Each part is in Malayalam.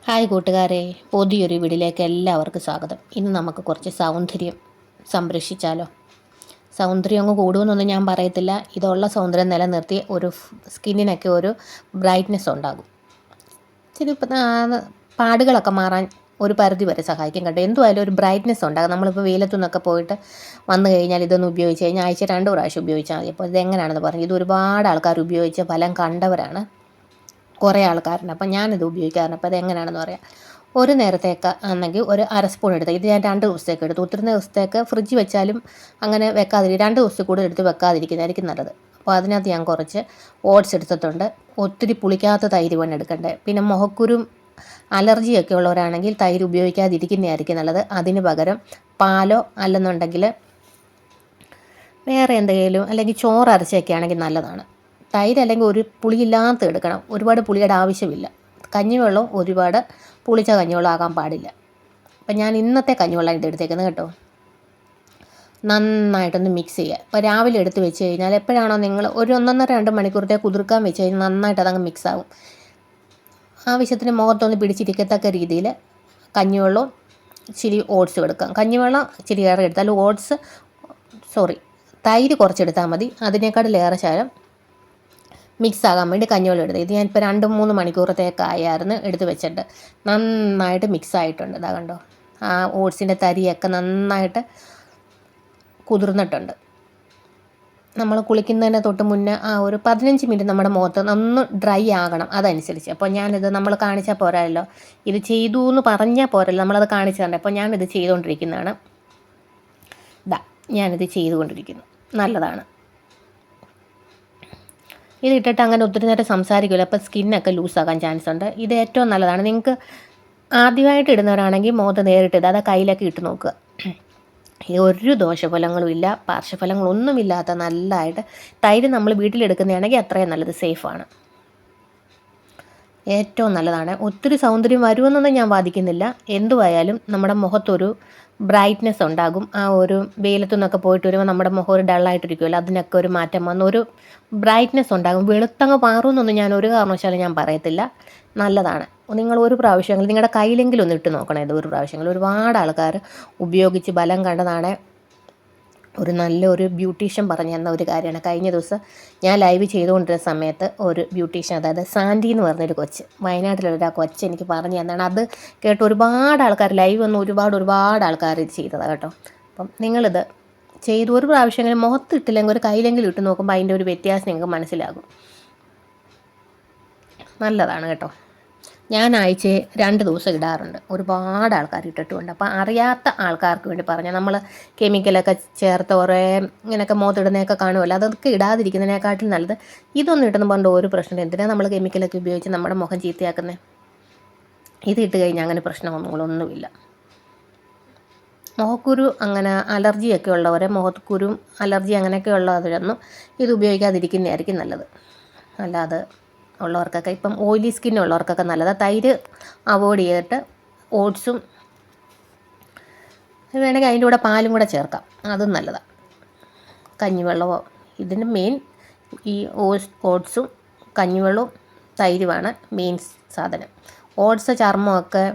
ഹായ് കൂട്ടുകാരെ, പുതിയൊരു വീഡിയോയിലേക്ക് എല്ലാവർക്കും സ്വാഗതം. ഇന്ന് നമുക്ക് കുറച്ച് സൗന്ദര്യം സംരക്ഷിച്ചാലോ. സൗന്ദര്യം അങ്ങ് കൂടുമെന്നൊന്നും ഞാൻ പറയത്തില്ല. ഇതുള്ള സൗന്ദര്യം നിലനിർത്തി ഒരു സ്കിന്നിനൊക്കെ ഒരു ബ്രൈറ്റ്നെസ് ഉണ്ടാകും. ഇച്ചിരി പാടുകളൊക്കെ മാറാൻ ഒരു പരിധി വരെ സഹായിക്കും കേട്ടോ. എന്തുമായാലും ഒരു ബ്രൈറ്റ്നെസ് ഉണ്ടാകും. നമ്മളിപ്പോൾ വെയിലത്തു നിന്നൊക്കെ പോയിട്ട് വന്നു കഴിഞ്ഞാൽ ഇതൊന്ന് ഉപയോഗിച്ച് കഴിഞ്ഞാൽ ആഴ്ച 2 പ്രാവശ്യം ഉപയോഗിച്ചാൽ മതി. അപ്പോൾ ഇതെങ്ങനെയാണെന്ന് പറഞ്ഞു. ഇത് ഒരുപാട് ആൾക്കാർ ഉപയോഗിച്ച് ഫലം കണ്ടവരാണ്, കുറേ ആൾക്കാരുണ്ട്. അപ്പം ഞാനിത് ഉപയോഗിക്കാറുണ്ട്. അപ്പോൾ അതെങ്ങനെയാണെന്ന് പറയാം. ഒരു നേരത്തേക്ക് ആണെങ്കിൽ ഒരു അര സ്പൂൺ എടുത്ത് ഇത് ഞാൻ 2 ദിവസത്തേക്ക് എടുത്തു. ഒത്തിരി ദിവസത്തേക്ക് ഫ്രിഡ്ജ് വെച്ചാലും അങ്ങനെ വെക്കാതിരിക്കും. 2 ദിവസത്തിൽ കൂടുതൽ എടുത്ത് വെക്കാതിരിക്കുന്നതായിരിക്കും നല്ലത്. അപ്പോൾ അതിനകത്ത് ഞാൻ കുറച്ച് ഓട്സ് എടുത്തിട്ടുണ്ട്. ഒത്തിരി പുളിക്കാത്ത തൈര് വേണം എടുക്കേണ്ടത്. പിന്നെ മുഖക്കുരും അലർജിയൊക്കെ ഉള്ളവരാണെങ്കിൽ തൈര് ഉപയോഗിക്കാതിരിക്കുന്നതായിരിക്കും നല്ലത്. അതിന് പകരം പാലോ അല്ലെന്നുണ്ടെങ്കിൽ വേറെ എന്തെങ്കിലും, അല്ലെങ്കിൽ ചോറ് അരച്ചൊക്കെ ആണെങ്കിൽ നല്ലതാണ്. തൈര് അല്ലെങ്കിൽ ഒരു പുളിയില്ലാത്ത എടുക്കണം. ഒരുപാട് പുളിയുടെ ആവശ്യമില്ല. കഞ്ഞിവെള്ളം ഒരുപാട് പുളിച്ച കഞ്ഞിവെള്ളം ആകാൻ പാടില്ല. അപ്പം ഞാൻ ഇന്നത്തെ കഞ്ഞിവെള്ളം ഇതെടുത്തേക്കുന്നത് കേട്ടോ. നന്നായിട്ടൊന്ന് മിക്സ് ചെയ്യുക. ഇപ്പോൾ രാവിലെ എടുത്ത് വെച്ച് കഴിഞ്ഞാൽ എപ്പോഴാണോ നിങ്ങൾ ഒരു 1-1.5 മണിക്കൂറത്തേക്ക് കുതിർക്കാൻ വെച്ച് കഴിഞ്ഞാൽ നന്നായിട്ട് അതങ്ങ് മിക്സ് ആകും. ആവശ്യത്തിന് മുഖത്തൊന്ന് പിടിച്ചിരിക്കത്തക്ക രീതിയിൽ കഞ്ഞിവെള്ളവും ഇച്ചിരി ഓട്സും എടുക്കാം. കഞ്ഞിവെള്ളം ഇച്ചിരി ഏറെ എടുത്താൽ തൈര് കുറച്ചെടുത്താൽ മതി. അതിനേക്കാളും ശകലം മിക്സ് ആകാൻ വേണ്ടി കഞ്ഞിവെള്ളം എടുത്തത്. ഇത് ഞാനിപ്പോൾ 2-3 മണിക്കൂറത്തേക്കായിരുന്നു എടുത്ത് വെച്ചിട്ട്. നന്നായിട്ട് മിക്സ് ആയിട്ടുണ്ട്. ഇതാ കണ്ടോ, ആ ഓട്സിൻ്റെ തരിയൊക്കെ നന്നായിട്ട് കുതിർന്നിട്ടുണ്ട്. നമ്മൾ കുളിക്കുന്നതിന് തൊട്ട് മുന്നേ ഒരു 15 മിനിറ്റ് നമ്മുടെ മുഖത്ത് ഒന്ന് ഡ്രൈ ആകണം, അതനുസരിച്ച്. അപ്പോൾ ഞാനിത് നമ്മൾ കാണിച്ചാൽ പോരാല്ലോ, ഇത് ചെയ്തു എന്ന് പറഞ്ഞാൽ പോരല്ലോ, നമ്മളത് കാണിച്ചു തരണ്ടേ. അപ്പോൾ ഞാനിത് ചെയ്തുകൊണ്ടിരിക്കുന്നതാണ്. ഞാനിത് ചെയ്തുകൊണ്ടിരിക്കുന്നു. നല്ലതാണ്. ഇത് ഇട്ടിട്ട് അങ്ങനെ ഒത്തിരി നേരം സംസാരിക്കില്ല. അപ്പോൾ സ്കിന്നൊക്കെ ലൂസാകാൻ ചാൻസ് ഉണ്ട്. ഇത് ഏറ്റവും നല്ലതാണ്. നിങ്ങൾക്ക് ആദ്യമായിട്ട് ഇടുന്നവരാണെങ്കിൽ മുഖത്ത് നേരിട്ട് അത് കയ്യിലൊക്കെ ഇട്ട് നോക്കുക. ഒരു ദോഷഫലങ്ങളും ഇല്ല, പാർശ്വഫലങ്ങളൊന്നുമില്ലാത്ത നല്ലതായിട്ട് തൈര് നമ്മൾ വീട്ടിലെടുക്കുന്നതാണെങ്കിൽ അത്രയും നല്ലത്, സേഫാണ്, ഏറ്റവും നല്ലതാണ്. ഒത്തിരി സൗന്ദര്യം വരുമെന്നൊന്നും ഞാൻ വാദിക്കുന്നില്ല. എന്തുവായാലും നമ്മുടെ മുഖത്തൊരു ബ്രൈറ്റ്നെസ് ഉണ്ടാകും. ആ ഒരു വെയിലത്തു നിന്നൊക്കെ പോയിട്ട് വരുമ്പോൾ നമ്മുടെ മുഖം ഒരു ഡള്ളായിട്ടിരിക്കുമല്ലോ, അതിനൊക്കെ ഒരു മാറ്റം വന്ന് ഒരു ബ്രൈറ്റ്നെസ് ഉണ്ടാകും. വെളുത്തങ്ങ് മാറുമെന്നൊന്നും ഞാൻ ഒരു കാരണവശാലും ഞാൻ പറയത്തില്ല. നല്ലതാണ്. നിങ്ങൾ ഒരു പ്രാവശ്യമെങ്കിലും നിങ്ങളുടെ കയ്യിലെങ്കിലും ഒന്ന് ഇട്ട് നോക്കണം. ഇത് ഒരു പ്രാവശ്യമെങ്കിലും. ഒരുപാട് ആൾക്കാർ ഉപയോഗിച്ച് ബലം കണ്ടതാണ്. നല്ലൊരു ബ്യൂട്ടീഷ്യൻ പറഞ്ഞു തന്ന ഒരു കാര്യമാണ്. കഴിഞ്ഞ ദിവസം ഞാൻ ലൈവ് ചെയ്തുകൊണ്ടിരുന്ന സമയത്ത് ഒരു ബ്യൂട്ടീഷ്യൻ, അതായത് സാൻഡി എന്ന് പറഞ്ഞൊരു കൊച്ച്, വയനാട്ടിലൊരു കൊച്ച് എനിക്ക് പറഞ്ഞു തന്നതാണ്. അത് കേട്ട് ഒരുപാട് ആൾക്കാർ ലൈവ് വന്ന് ഒരുപാട് ആൾക്കാർ ഇത് ചെയ്തതാണ് കേട്ടോ. അപ്പം നിങ്ങളിത് ചെയ്തു ഒരു പ്രാവശ്യമെങ്കിലും മുഖത്ത് ഇട്ടില്ലെങ്കിൽ ഒരു കയ്യിലെങ്കിലും ഇട്ട് നോക്കുമ്പോൾ അതിൻ്റെ ഒരു വ്യത്യാസം നിങ്ങൾക്ക് മനസ്സിലാകും. നല്ലതാണ് കേട്ടോ. ഞാൻ ആഴ്ച 2 ദിവസം ഇടാറുണ്ട്. ഒരുപാട് ആൾക്കാർ ഇട്ടിട്ടുമുണ്ട്. അപ്പോൾ അറിയാത്ത ആൾക്കാർക്ക് വേണ്ടി പറഞ്ഞാൽ, നമ്മൾ കെമിക്കലൊക്കെ ചേർത്ത് കുറേ ഇങ്ങനെയൊക്കെ മുഖത്തിടുന്നതൊക്കെ കാണുമല്ലോ, അതൊക്കെ ഇടാതിരിക്കുന്നതിനെക്കാട്ടിലും നല്ലത് ഇതൊന്നും ഇട്ടെന്ന് പറഞ്ഞിട്ട് ഒരു പ്രശ്നം. എന്തിനാണ് നമ്മൾ കെമിക്കലൊക്കെ ഉപയോഗിച്ച് നമ്മുടെ മുഖം ചീത്തയാക്കുന്നത്? ഇത് ഇട്ട് കഴിഞ്ഞാൽ അങ്ങനെ പ്രശ്നമൊന്നുമില്ല. മുഖക്കുരു അങ്ങനെ അലർജിയൊക്കെ ഉള്ളവരെ, മുഖക്കുരു അലർജി അങ്ങനെയൊക്കെ ഉള്ളവരൊന്നും ഇത് ഉപയോഗിക്കാതിരിക്കുന്നതായിരിക്കും നല്ലത്. അല്ലാതെ ഉള്ളവർക്കൊക്കെ, ഇപ്പം ഓയിലി സ്കിന്നുള്ളവർക്കൊക്കെ നല്ലതാണ്. തൈര് അവോയ്ഡ് ചെയ്തിട്ട് ഓട്സും വേണമെങ്കിൽ അതിൻ്റെ കൂടെ പാലും കൂടെ ചേർക്കാം, അതും നല്ലതാണ്. കഞ്ഞിവെള്ളമോ, ഇതിന് മെയിൻ ഈ ഓട്സും കഞ്ഞിവെള്ളവും തൈരുമാണ് മെയിൻ സാധനം. ഓട്സ് ചർമ്മമൊക്കെ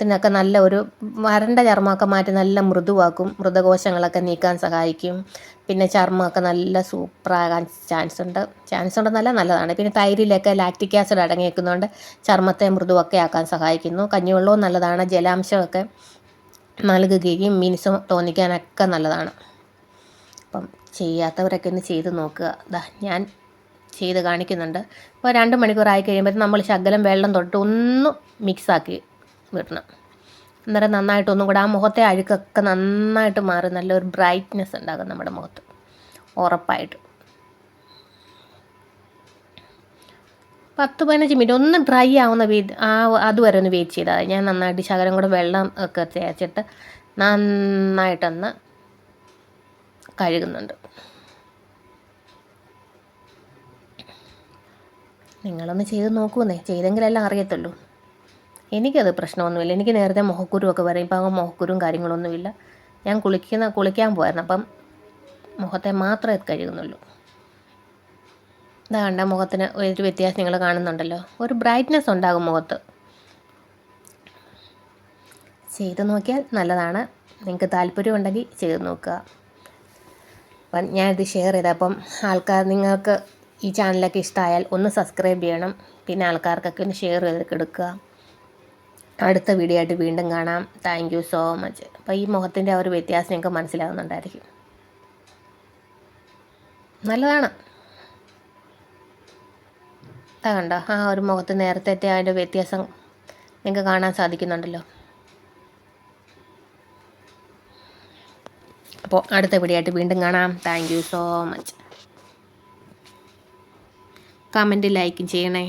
ഇതിനൊക്കെ നല്ല ഒരു വരണ്ട ചർമ്മമൊക്കെ മാറ്റി നല്ല മൃദുവാക്കും. മൃതകോശങ്ങളൊക്കെ നീക്കാൻ സഹായിക്കും. പിന്നെ ചർമ്മമൊക്കെ നല്ല സൂപ്പറാകാൻ ചാൻസ് ഉണ്ടെന്നല്ല, നല്ലതാണ്. പിന്നെ തൈരിലൊക്കെ ലാക്റ്റിക് ആസിഡ് അടങ്ങിയിരിക്കുന്നതുകൊണ്ട് ചർമ്മത്തെ മൃദുവൊക്കെ ആക്കാൻ സഹായിക്കുന്നു. കഞ്ഞിവെള്ളവും നല്ലതാണ്. ജലാംശമൊക്കെ നൽകുകയും മിനുസം തോന്നിക്കാനൊക്കെ നല്ലതാണ്. അപ്പം ചെയ്യാത്തവരൊക്കെ ഒന്ന് ചെയ്ത് നോക്കുക. ഞാൻ ചെയ്ത് കാണിക്കുന്നുണ്ട്. ഇപ്പോൾ 2 മണിക്കൂറായി കഴിയുമ്പോൾ നമ്മൾ ശകലം വെള്ളം തൊട്ട് ഒന്ന് മിക്സാക്കി വിടണം. അന്നേരം നന്നായിട്ടൊന്നും കൂടെ ആ മുഖത്തെ അഴുക്കൊക്കെ നന്നായിട്ട് മാറി നല്ലൊരു ബ്രൈറ്റ്നെസ് ഉണ്ടാകും നമ്മുടെ മുഖത്ത്, ഉറപ്പായിട്ട്. 10-15 മിനിറ്റ് ഒന്ന് ഡ്രൈ ആവുന്ന അതുവരെ ഒന്ന് വെയിറ്റ് ചെയ്താൽ ഞാൻ നന്നായിട്ട് ശകലം കൂടെ വെള്ളം ഒക്കെ തേച്ചിട്ട് നന്നായിട്ടൊന്ന് കഴുകുന്നുണ്ട്. നിങ്ങളൊന്ന് ചെയ്ത് നോക്കൂന്നേ, ചെയ്തെങ്കിലെല്ലാം അറിയത്തുള്ളൂ. എനിക്കത് പ്രശ്നമൊന്നുമില്ല. എനിക്ക് നേരത്തെ മുഖക്കുരുവൊക്കെ വരും. ഇപ്പം അങ്ങ് മുഖക്കുരും കാര്യങ്ങളൊന്നുമില്ല. ഞാൻ കുളിക്കാൻ പോയായിരുന്നു. അപ്പം മുഖത്തെ മാത്രമേ കഴുകുന്നുള്ളൂ. ഇതാ കണ്ട, മുഖത്തിന് ഒരു വ്യത്യാസം നിങ്ങൾ കാണുന്നുണ്ടല്ലോ, ഒരു ബ്രൈറ്റ്നെസ് ഉണ്ടാകും മുഖത്ത്. ചെയ്ത് നോക്കിയാൽ നല്ലതാണ്. നിങ്ങൾക്ക് താല്പര്യമുണ്ടെങ്കിൽ ചെയ്ത് നോക്കുക. അപ്പം ഞാനിത് ഷെയർ ചെയ്തപ്പം നിങ്ങൾക്ക് ഈ ചാനലൊക്കെ ഇഷ്ടമായാൽ ഒന്ന് സബ്സ്ക്രൈബ് ചെയ്യണം. പിന്നെ ആൾക്കാർക്കൊക്കെ ഒന്ന് ഷെയർ ചെയ്ത് കൊടുക്കുക. അടുത്ത വീഡിയോ ആയിട്ട് വീണ്ടും കാണാം. Thank you so much. അപ്പോൾ ഈ മുഖത്തിൻ്റെ ആ ഒരു വ്യത്യാസം നിങ്ങൾക്ക് മനസ്സിലാകുന്നുണ്ടായിരിക്കും. നല്ലതാണ്. കണ്ടോ, ആ ഒരു മുഖത്ത് നേരത്തെ അതിൻ്റെ വ്യത്യാസം നിങ്ങൾക്ക് കാണാൻ സാധിക്കുന്നുണ്ടല്ലോ. അപ്പോൾ അടുത്ത വീഡിയോ ആയിട്ട് വീണ്ടും കാണാം. Thank you so much. Comment like ചെയ്യണേ.